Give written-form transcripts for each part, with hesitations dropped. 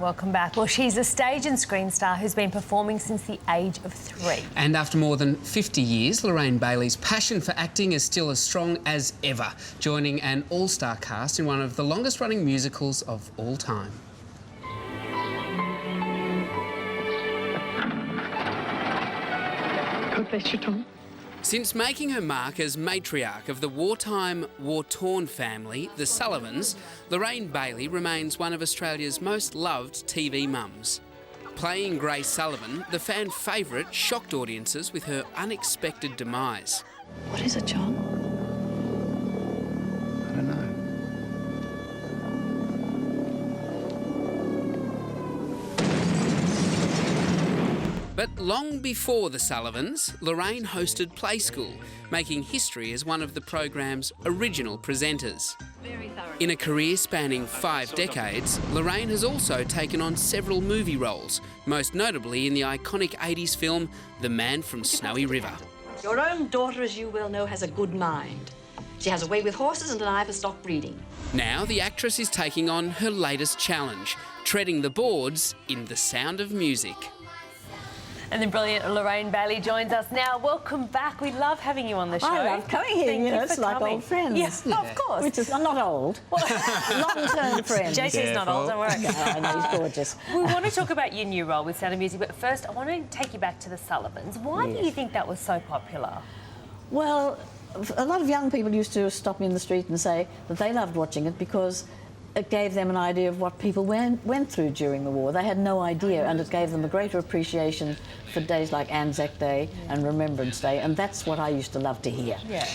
Welcome back. Well, she's a stage and screen star who's been performing since the age of 3. And after more than 50 years, Lorraine Bailey's passion for acting is still as strong as ever, joining an all-star cast in one of the longest-running musicals of all time. God bless you, Tom. Since making her mark as matriarch of the wartime, war-torn family, the Sullivans, Lorraine Bailey remains one of Australia's most loved TV mums. Playing Grace Sullivan, the fan favourite shocked audiences with her unexpected demise. What is it, John? I don't know. But long before the Sullivans, Lorraine hosted Play School, making history as one of the programme's original presenters. In a career spanning 5 decades, Lorraine has also taken on several movie roles, most notably in the iconic 80s film The Man from Snowy River. Your own daughter, as you well know, has a good mind. She has a way with horses and an eye for stock breeding. Now the actress is taking on her latest challenge, treading the boards in The Sound of Music. And the brilliant Lorraine Bailey joins us now. Welcome back. We love having you on the show. I love coming here. Thank you It's for like coming. old friends. Yes, of course. Which is, I'm not old. Long-term friends. JC's not old, don't worry. I know, he's gorgeous. We want to talk about your new role with Sound of Music, but first I want to take you back to the Sullivans. Why do you think that was so popular? Well, a lot of young people used to stop me in the street and say that they loved watching it because it gave them an idea of what people went through during the war. They had no idea, and it gave them a greater appreciation for days like Anzac Day and Remembrance Day, and that's what I used to love to hear. Yeah.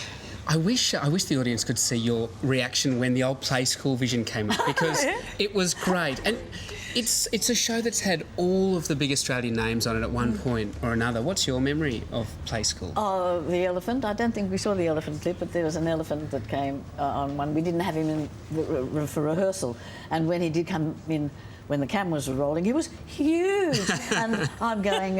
I wish the audience could see your reaction when the old Play School vision came up, because it was great. And it's a show that's had all of the big Australian names on it at one point or another. What's your memory of Play School? Oh, the elephant. I don't think we saw the elephant clip, but there was an elephant that came on one. We didn't have him in for rehearsal, and when he did come in, when the cameras were rolling, he was huge. And I'm going,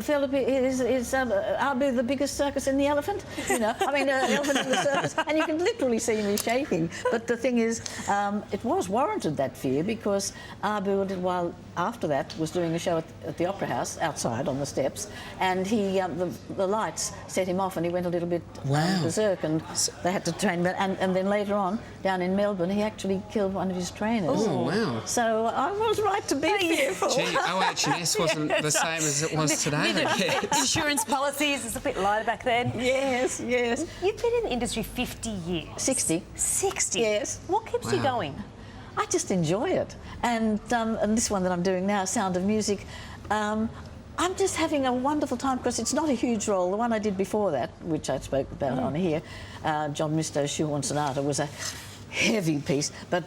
Philip, is Abu the biggest circus in the elephant? You know, I mean, elephant in the circus. And you can literally see me shaking. But the thing is, it was warranted, that fear, because Abu, while after that, was doing a show at the Opera House, outside on the steps, and he, the lights set him off and he went a little bit berserk, and they had to train him. And then later on, down in Melbourne, he actually killed one of his trainers. Oh, wow. So I was right to be fearful. Gee, OH&S wasn't the same as it was today, I guess. Insurance policies, it's a bit lighter back then. Yes, yes. You've been in the industry 50 years. 60. 60? Yes. What keeps you going? I just enjoy it. And this one that I'm doing now, Sound of Music, I'm just having a wonderful time because it's not a huge role. The one I did before that, which I spoke about on here, John Misto's Shoehorn Sonata, was a heavy piece, but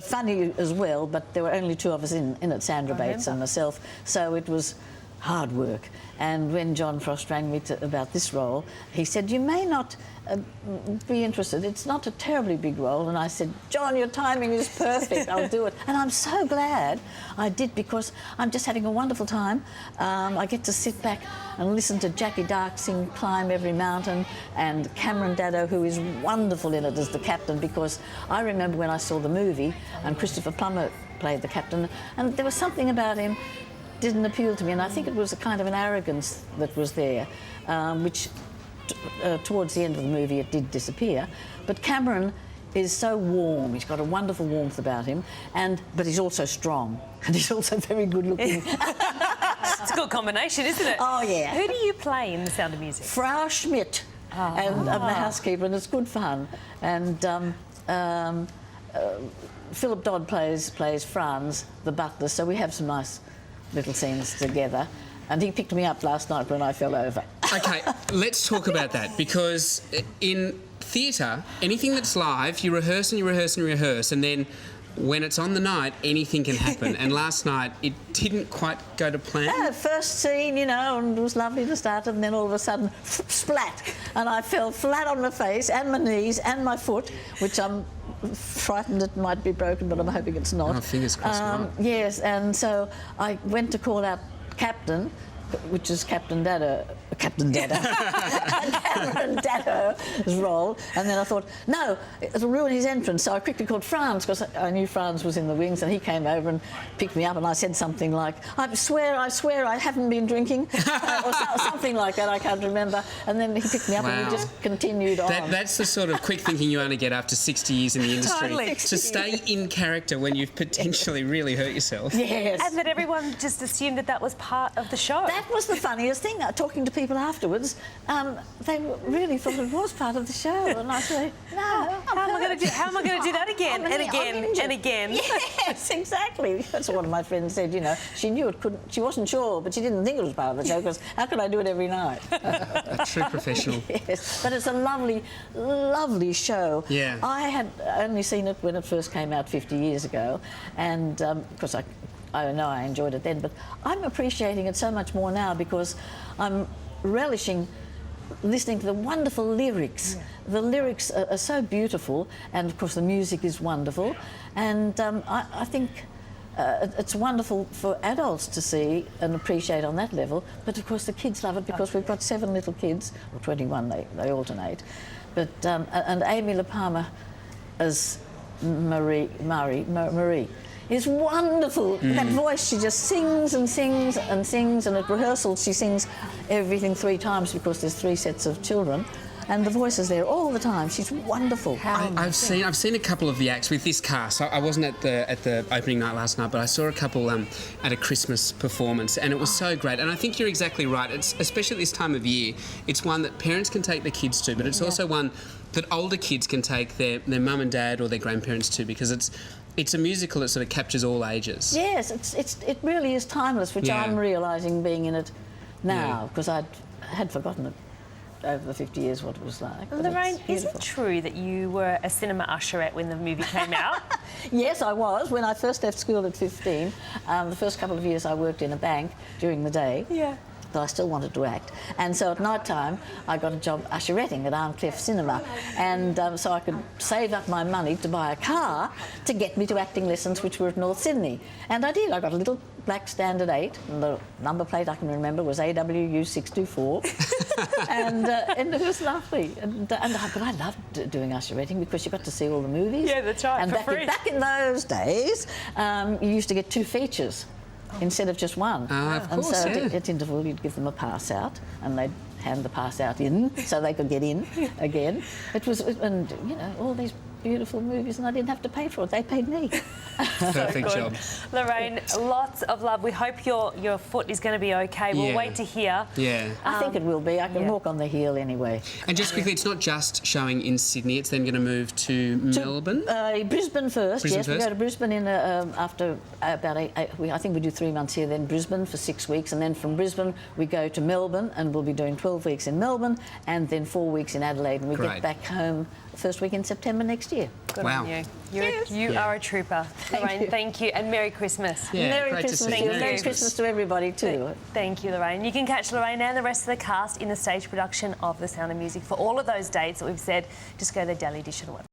funny as well. But there were only 2 of us in it, Sandra Bates and myself, so it was hard work. And when John Frost rang me about this role, he said, you may not be interested. It's not a terribly big role. And I said, John, your timing is perfect. I'll do it. And I'm so glad I did, because I'm just having a wonderful time. I get to sit back and listen to Jackie Dark sing Climb Every Mountain, and Cameron Daddo, who is wonderful in it as the captain, because I remember when I saw the movie and Christopher Plummer played the captain, and there was something about him didn't appeal to me, and I think it was a kind of an arrogance that was there, which towards the end of the movie it did disappear. But Cameron is so warm, he's got a wonderful warmth about him, but he's also strong, and he's also very good looking. It's a good combination, isn't it? Oh, yeah. Who do you play in The Sound of Music? Frau Schmidt, and I'm the housekeeper, and it's good fun. And Philip Dodd plays Franz, the butler, so we have some nice little scenes together. And he picked me up last night when I fell over. OK, let's talk about that, because in theatre, anything that's live, you rehearse and you rehearse and you rehearse, and then when it's on the night, anything can happen. And last night, it didn't quite go to plan. Yeah, first scene, you know, and it was lovely to start, and then all of a sudden, splat, and I fell flat on my face and my knees and my foot, which I'm frightened it might be broken, but I'm hoping it's not. Oh, fingers crossed not. Yes, and so I went to call out Captain, which is Captain Daddo, Captain Daddo, Cameron Daddo's role, and then I thought, no, it'll ruin his entrance, so I quickly called Franz, because I knew Franz was in the wings, and he came over and picked me up, and I said something like, I swear I haven't been drinking, or something like that, I can't remember, and then he picked me up and we just continued on. That's the sort of quick thinking you only get after 60 years in the industry. Totally. To stay in character when you've potentially really hurt yourself. Yes. And that everyone just assumed that was part of the show. That was the funniest thing. Talking to people afterwards, they really thought it was part of the show, and I said, "No, how am I going to do that again and again and again?" Yes, exactly. That's what one of my friends said. You know, she knew it couldn't. She wasn't sure, but she didn't think it was part of the show because how could I do it every night? A true professional. Yes, but it's a lovely, lovely show. Yeah. I had only seen it when it first came out 50 years ago, and because I know I enjoyed it then, but I'm appreciating it so much more now because I'm relishing listening to the wonderful lyrics. Yeah. The lyrics are so beautiful, and of course the music is wonderful, and I think it's wonderful for adults to see and appreciate on that level, but of course the kids love it because we've got 7 little kids, or 21, they alternate, but and Amy La Palmer as Marie is wonderful. That voice, she just sings and sings and sings, and at rehearsals she sings everything 3 times because there's 3 sets of children, and the voice is there all the time. She's wonderful. I've seen a couple of the acts with this cast. I wasn't at the opening night last night, but I saw a couple at a Christmas performance, and it was so great. And I think you're exactly right. It's especially at this time of year. It's one that parents can take their kids to, but it's also one that older kids can take their mum and dad or their grandparents to, because it's a musical that sort of captures all ages. Yes, it really is timeless, which I'm realising being in it now, because I had forgotten it over the 50 years what it was like. Lorraine, is it true that you were a cinema usherette when the movie came out? Yes, I was. When I first left school at 15, the first couple of years I worked in a bank during the day. Yeah. But I still wanted to act. And so at night time, I got a job usheretting at Arncliffe Cinema. And so I could save up my money to buy a car to get me to acting lessons, which were at North Sydney. And I did. I got a little black Standard 8, and the number plate I can remember was AWU624. and it was lovely. But I loved doing usheretting because you got to see all the movies. Yeah, that's right, and for back free. Back in those days, you used to get 2 features instead of just one. Of course, and so at interval you'd give them a pass out, and they'd hand the pass out in so they could get in again. And you know, all these beautiful movies, and I didn't have to pay for it. They paid me. Perfect job. Lorraine, lots of love. We hope your foot is going to be okay. We'll wait to hear. Yeah. I think it will be. I can walk on the heel anyway. And just quickly, it's not just showing in Sydney, it's then going to move to Melbourne? Brisbane first, Brisbane yes. first? We go to Brisbane in after about I think we do 3 months here, then Brisbane for 6 weeks, and then from Brisbane we go to Melbourne, and we'll be doing 12 weeks in Melbourne, and then 4 weeks in Adelaide, and we get back home the first week in September next year. Good Wow. on you. You are a trooper. Lorraine, thank you, and Merry Christmas. Yeah, Merry great to Christmas see to you. you. Merry Christmas to everybody too. Thank you, Lorraine. You can catch Lorraine and the rest of the cast in the stage production of The Sound of Music. For all of those dates that we've said, just go to the Daily Edition website.